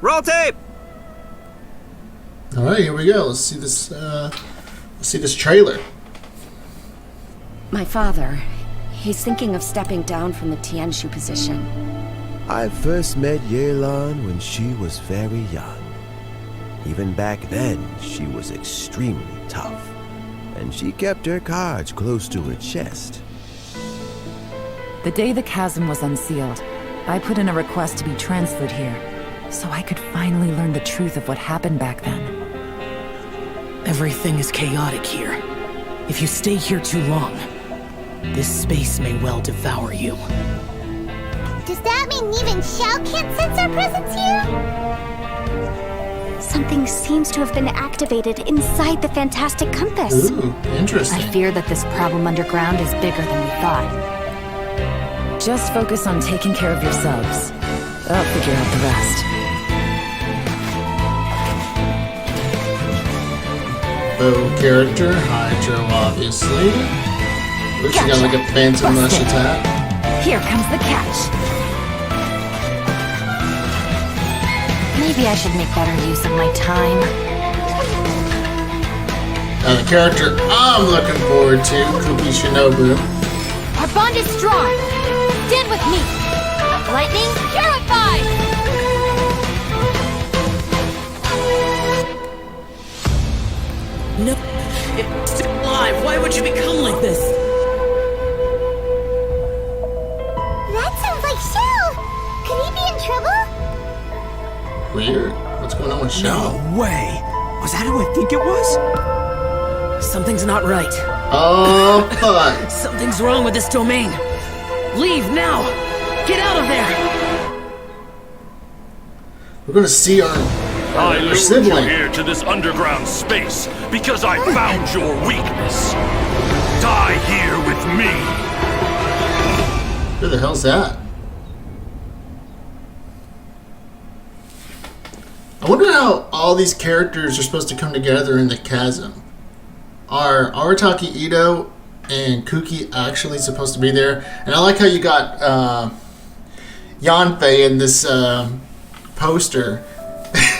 Roll tape! Alright, here we go. Let's see this trailer. My father, he's thinking of stepping down from the Tianshu position. I first met Yelan when she was very young. Even back then, she was extremely tough, and she kept her cards close to her chest. The day the chasm was unsealed, I put in a request to be transferred here, so I could finally learn the truth of what happened back then. Everything is chaotic here. If you stay here too long, this space may well devour you. Does that mean even Xiao can't sense our presence here? Something seems to have been activated inside the Fantastic Compass. Ooh, interesting. I fear that this problem underground is bigger than we thought. Just focus on taking care of yourselves. I'll figure out the rest. Bow character, Hydro, obviously. Looks like like a phantom rush attack. Here comes the catch. Maybe I should make better use of my time. Now the character I'm looking forward to, Kuki Shinobu. Our bond is strong. Stand with me. Lightning purified. No, it's still alive. Why would you become like this? That sounds like Xiao. Could he be in trouble? Weird. What's going on with Xiao? No way. Was that who I think it was? Something's not right. Oh, fuck. Something's wrong with this domain. Leave now. Get out of there. We're gonna see our I lured you sibling. here to this underground space because I found your weakness. Die here with me. Who the hell's that? I wonder how all these characters are supposed to come together in the chasm. Are Arataki Ito and Kuki actually supposed to be there? And I like how you got Yanfei in this poster.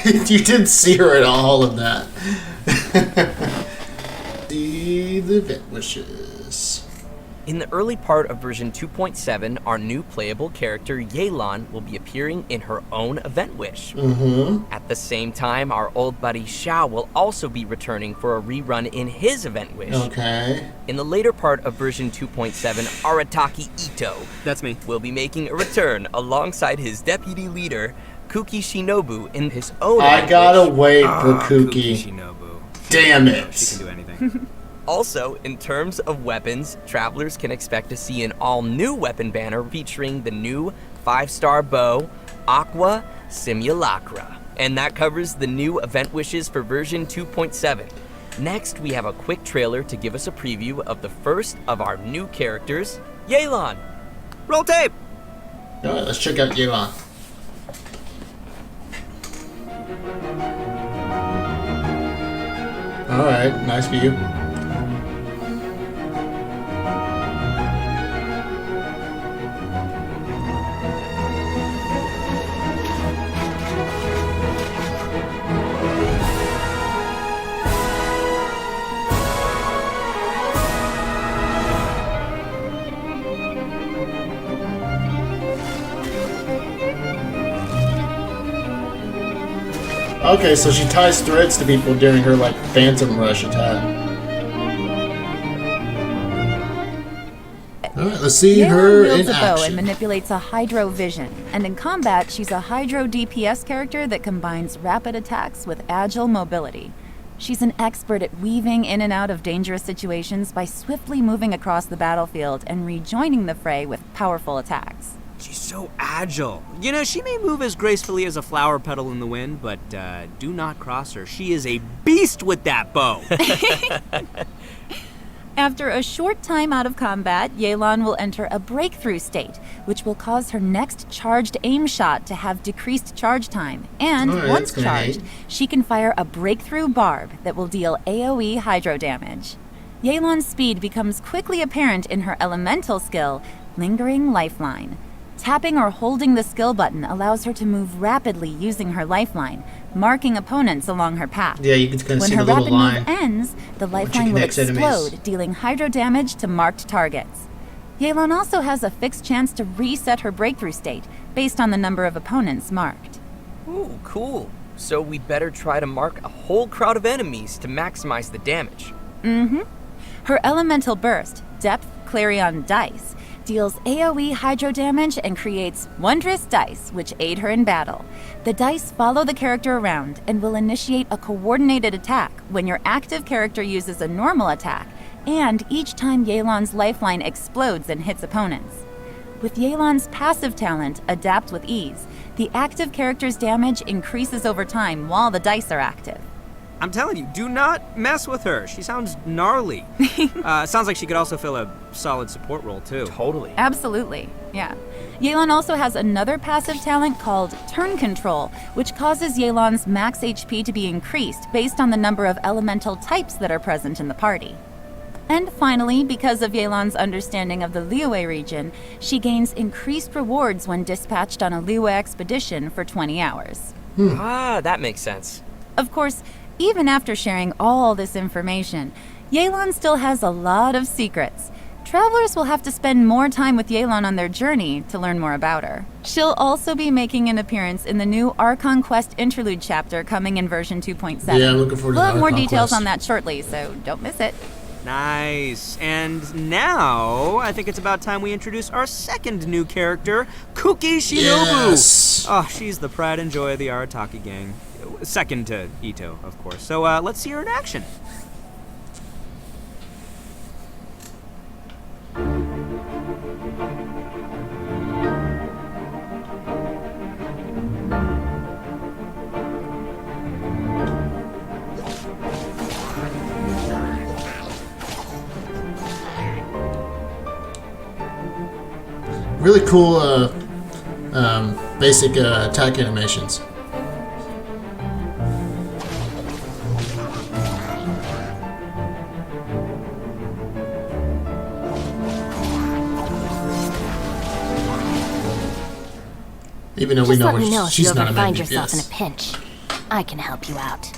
You didn't see her at all in that. The event wishes. In the early part of version 2.7, our new playable character, Yelan, will be appearing in her own event wish. At the same time, our old buddy Xiao will also be returning for a rerun in his event wish. Okay. In the later part of version 2.7, Arataki Ito, That's me, will be making a return alongside his deputy leader, Kuki Shinobu, in his own I event gotta wish. wait for Kuki. Shinobu. Damn She it. can do anything. Also, in terms of weapons, travelers can expect to see an all-new weapon banner featuring the new 5-star bow, Aqua Simulacra. And that covers the new event wishes for version 2.7. Next, we have a quick trailer to give us a preview of the first of our new characters, Yelan. Roll tape! Alright, let's check out Yelan. Alright, nice view. Okay, so she ties threads to people during her, like, phantom rush attack. Alright, let's see her Yelan in wields a bow and action. manipulates a hydro vision, and in combat, she's a hydro DPS character that combines rapid attacks with agile mobility. She's an expert at weaving in and out of dangerous situations by swiftly moving across the battlefield and rejoining the fray with powerful attacks. She's so agile. You know, she may move as gracefully as a flower petal in the wind, but do not cross her. She is a beast with that bow. After a short time out of combat, Yelan will enter a breakthrough state, which will cause her next charged aim shot to have decreased charge time. And Alright, once that's charged, great. she can fire a breakthrough barb that will deal AoE hydro damage. Yelan's speed becomes quickly apparent in her elemental skill, Lingering Lifeline. Tapping or holding the skill button allows her to move rapidly using her lifeline, marking opponents along her path. Yeah, you can kind of When see her the little rapid line. move ends, the lifeline will connects enemies. explode, dealing hydro damage to marked targets. Yelan also has a fixed chance to reset her breakthrough state based on the number of opponents marked. Ooh, cool. So we'd better try to mark a whole crowd of enemies to maximize the damage. Her elemental burst, Depth Clarion Dice, deals AoE hydro damage and creates wondrous dice which aid her in battle. The dice follow the character around and will initiate a coordinated attack when your active character uses a normal attack, and each time Yelan's lifeline explodes and hits opponents. With Yelan's passive talent, Adapt with Ease, the active character's damage increases over time while the dice are active. I'm telling you, do not mess with her. She sounds gnarly. Sounds like she could also fill a solid support role, too. Totally. Absolutely, yeah. Yelan also has another passive talent called Turn Control, which causes Yelan's max HP to be increased based on the number of elemental types that are present in the party. And finally, because of Yelan's understanding of the Liyue region, she gains increased rewards when dispatched on a Liyue expedition for 20 hours. Ah, that makes sense. Of course, even after sharing all this information, Yelan still has a lot of secrets. Travelers will have to spend more time with Yelan on their journey to learn more about her. She'll also be making an appearance in the new Archon Quest Interlude chapter coming in version 2.7. Yeah, I'm looking forward to We'll have more Archon details Quest. on that shortly, so don't miss it. Nice. And now, I think it's about time we introduce our second new character, Kuki Shinobu. Yes. Oh, she's the pride and joy of the Arataki gang. Second to Ito, of course. So let's see her in action. Really cool basic attack animations. Even though we Just know let me know if you she's ever not an find MVP, yourself in a yes. pinch. I can help you out.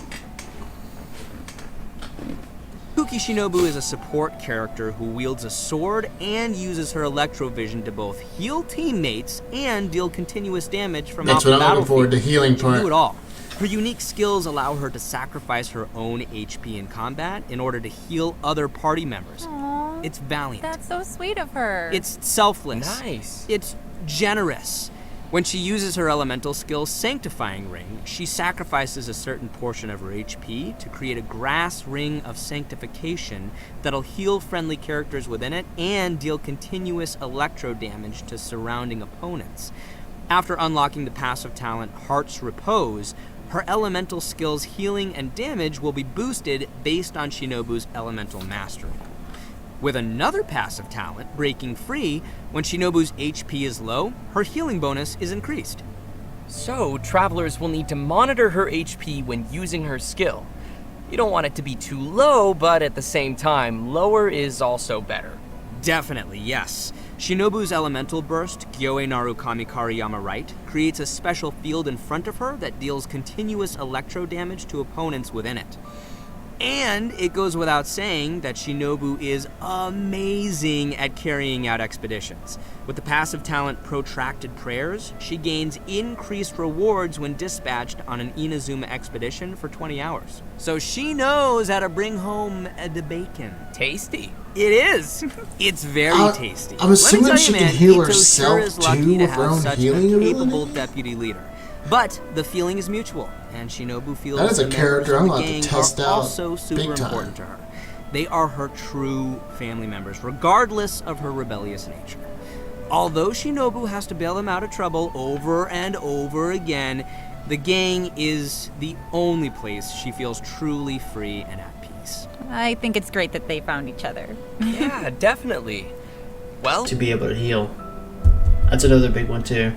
Kuki Shinobu is a support character who wields a sword and uses her electrovision to both heal teammates and deal continuous damage from That's off the what I'm looking battlefield. forward to, healing She can part. do it all. Her unique skills allow her to sacrifice her own HP in combat in order to heal other party members. Aww, It's valiant. that's so sweet of her. It's selfless. Nice. It's generous. When she uses her elemental skill, Sanctifying Ring, she sacrifices a certain portion of her HP to create a grass ring of sanctification that'll heal friendly characters within it and deal continuous electro damage to surrounding opponents. After unlocking the passive talent Heart's Repose, her elemental skills healing and damage will be boosted based on Shinobu's elemental mastery. With another passive talent, Breaking Free, when Shinobu's HP is low, her healing bonus is increased. So, travelers will need to monitor her HP when using her skill. You don't want it to be too low, but at the same time, lower is also better. Definitely, yes. Shinobu's elemental burst, Gyoe Naru Kamikari Yama Right, creates a special field in front of her that deals continuous electro damage to opponents within it. And it goes without saying that Shinobu is amazing at carrying out expeditions. With the passive talent Protracted Prayers, she gains increased rewards when dispatched on an Inazuma expedition for 20 hours. So she knows how to bring home the bacon. Tasty. It is. It's very tasty. I'm assuming Let me tell she you, can man, heal Ito herself, sure is lucky too, to with have her own such healing a ability? capable deputy leader. But the feeling is mutual, and Shinobu feels That is a the members character of I'm the about to gang test are out also super big time. important to her. They are her true family members, regardless of her rebellious nature. Although Shinobu has to bail them out of trouble over and over again, the gang is the only place she feels truly free and at peace. I think it's great that they found each other. Yeah, definitely. Well, To be able to heal. That's another big one too.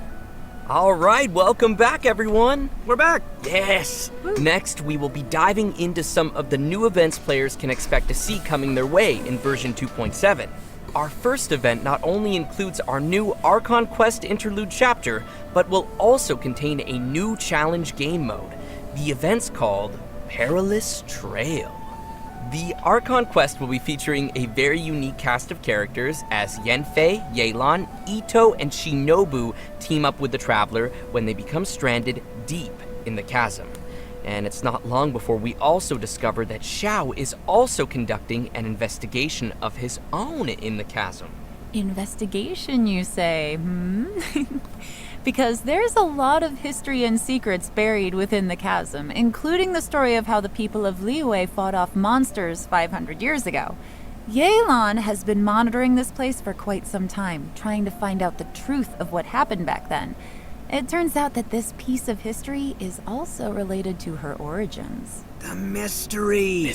all right, welcome back, everyone. We're back! Yes! Next, we will be diving into some of the new events players can expect to see coming their way in version 2.7. Our first event not only includes our new Archon Quest Interlude chapter, but will also contain a new challenge game mode. The event's called Perilous Trail. The Archon Quest will be featuring a very unique cast of characters as Yenfei, Yelan, Ito, and Shinobu team up with the Traveler when they become stranded deep in the chasm. And it's not long before we also discover that Xiao is also conducting an investigation of his own in the chasm. Investigation, you say? Because there's a lot of history and secrets buried within the chasm, including the story of how the people of Liyue fought off monsters 500 years ago. Yelan has been monitoring this place for quite some time, trying to find out the truth of what happened back then. It turns out that this piece of history is also related to her origins. The mystery!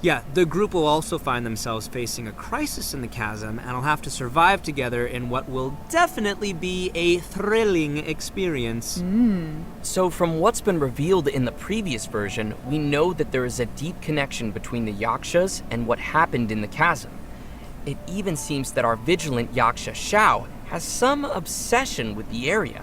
Yeah, the group will also find themselves facing a crisis in the chasm and will have to survive together in what will definitely be a thrilling experience. So from what's been revealed in the previous version, we know that there is a deep connection between the Yakshas and what happened in the chasm. It even seems that our vigilant Yaksha Xiao has some obsession with the area.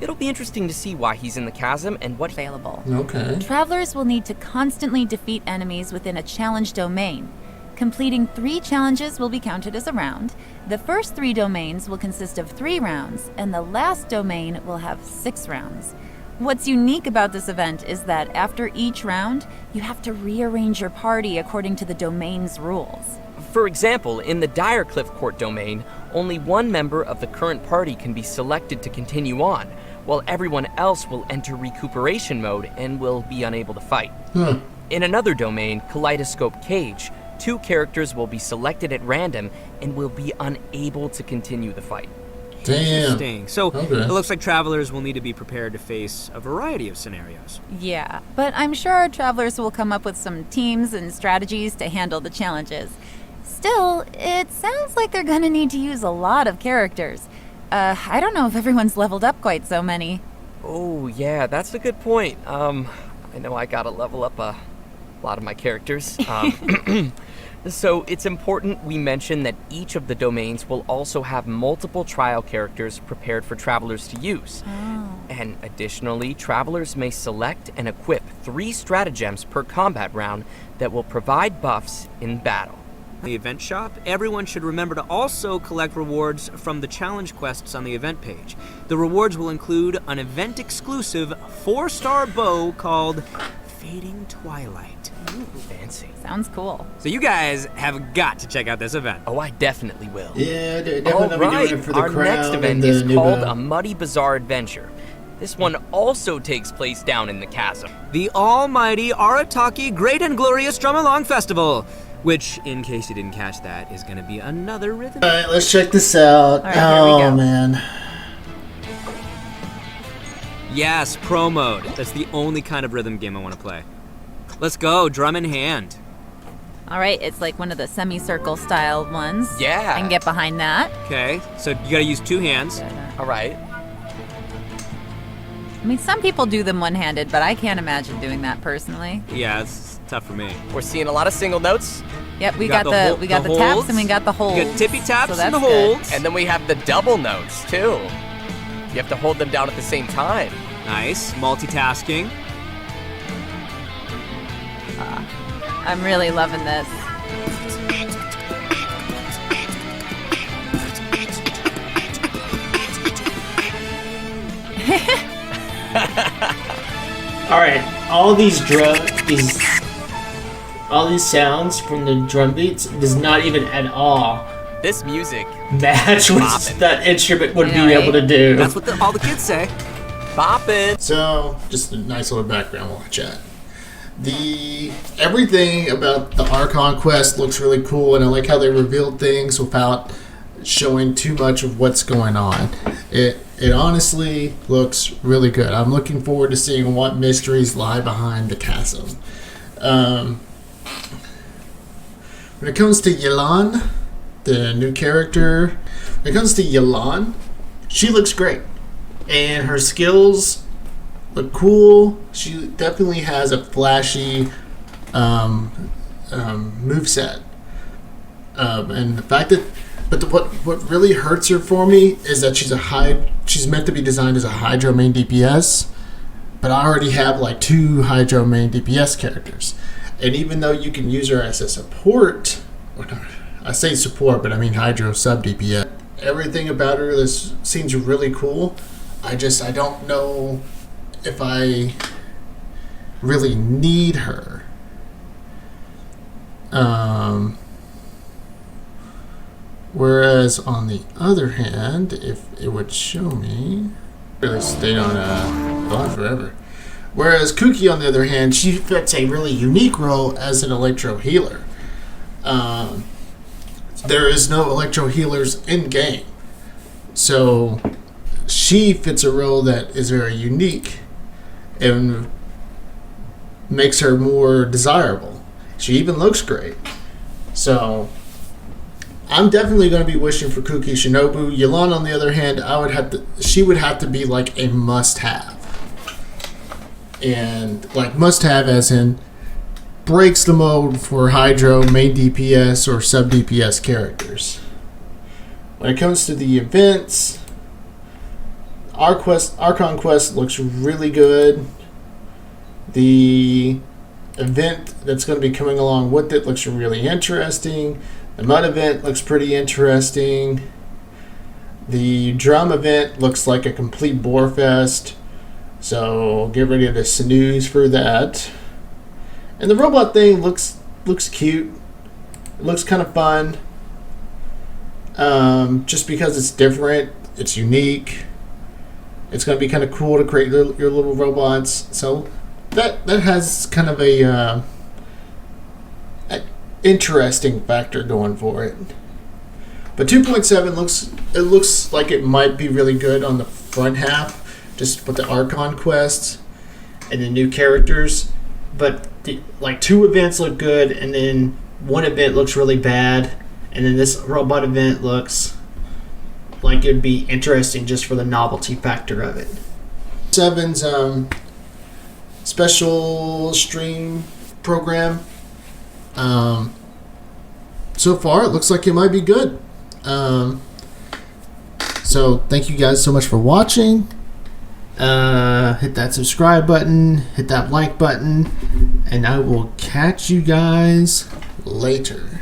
It'll be interesting to see why he's in the chasm and what Available. Okay. Travelers will need to constantly defeat enemies within a challenge domain. Completing 3 challenges will be counted as a round. The first 3 domains will consist of 3 rounds, and the last domain will have 6 rounds. What's unique about this event is that after each round, you have to rearrange your party according to the domain's rules. For example, in the Direcliff Court domain, only one member of the current party can be selected to continue on, while everyone else will enter recuperation mode and will be unable to fight. In another domain, Kaleidoscope Cage, 2 characters will be selected at random and will be unable to continue the fight. Damn. Interesting. So Okay. it looks like travelers will need to be prepared to face a variety of scenarios. Yeah, but I'm sure our travelers will come up with some teams and strategies to handle the challenges. Still, it sounds like they're gonna need to use a lot of characters. I don't know if everyone's leveled up quite so many. Oh yeah, that's a good point. I know I gotta level up a lot of my characters. So it's important we mention that each of the domains will also have multiple trial characters prepared for travelers to use. And additionally, travelers may select and equip 3 stratagems per combat round that will provide buffs in battle. The event shop, everyone should remember to also collect rewards from the challenge quests on the event page. The rewards will include an event-exclusive 4-star bow called Fading Twilight. Ooh, fancy. Sounds cool. So you guys have got to check out this event. Oh, I definitely will. Yeah, definitely All gonna be right, doing it for the our crowd next and event the is new called bow. A Muddy Bazaar Adventure. This one also takes place down in the chasm. The almighty Arataki Great and Glorious Drum Along Festival, which, in case you didn't catch that, is going to be another rhythm. All right, let's check this out. All right, here we go. Man. Yes, pro mode. That's the only kind of rhythm game I want to play. Let's go, drum in hand. All right, it's like one of the semicircle style ones. Yeah. I can get behind that. Okay, so you got to use 2 hands. All right. I mean, some people do them one-handed, but I can't imagine doing that personally. Yeah, it's tough for me. We're seeing a lot of single notes, Yep, we got got the the hol- we got the the taps holds. and we got the holds. You got tippy taps so that's and the good. holds. and then we have the double notes too. You have to hold them down at the same time. Nice, multitasking. I'm really loving this. All right, all these sounds from the drum beats does not even at all This music, match what Boppin'. that instrument would Yeah, be right? able to do. That's what all the kids say. boppin'. So, just a nice little background while I chat. Everything about the Archon quest looks really cool, and I like how they revealed things without showing too much of what's going on. It honestly looks really good. I'm looking forward to seeing what mysteries lie behind the chasm. When it comes to Yelan, the new character, when it comes to Yelan, she looks great. And her skills look cool. She definitely has a flashy moveset. And the fact that But what really hurts her for me is that she's meant to be designed as a Hydro main DPS, but I already have like 2 Hydro main DPS characters. And even though you can use her as a support, I say support, but I mean Hydro sub DPS, everything about her seems really cool. I don't know if I really need her. Whereas on the other hand, if it would show me, really stayed on forever. Whereas Kuki, on the other hand, she fits a really unique role as an electro healer. There is no electro healers in game, so she fits a role that is very unique and makes her more desirable. She even looks great. So I'm definitely going to be wishing for Kuki Shinobu. Yelan, on the other hand, she would have to be like a must-have. And like must-have as in breaks the mold for Hydro, main DPS, or sub DPS characters. When it comes to the events, Archon Quest looks really good. The event that's going to be coming along with it looks really interesting. The mud event looks pretty interesting. The drum event looks like a complete bore fest, so get ready to snooze for that. And the robot thing looks cute. It looks kind of fun. Just because it's different, it's unique. It's going to be kind of cool to create your little robots. So that has kind of a interesting factor going for it. But 2.7 looks like it might be really good on the front half, just with the Archon quests and the new characters. But like 2 events look good, and then 1 event looks really bad, and then this robot event looks like it'd be interesting just for the novelty factor of it. 7's special stream program. So far, it looks like it might be good. So thank you guys so much for watching. Hit that subscribe button, hit that like button, and I will catch you guys later.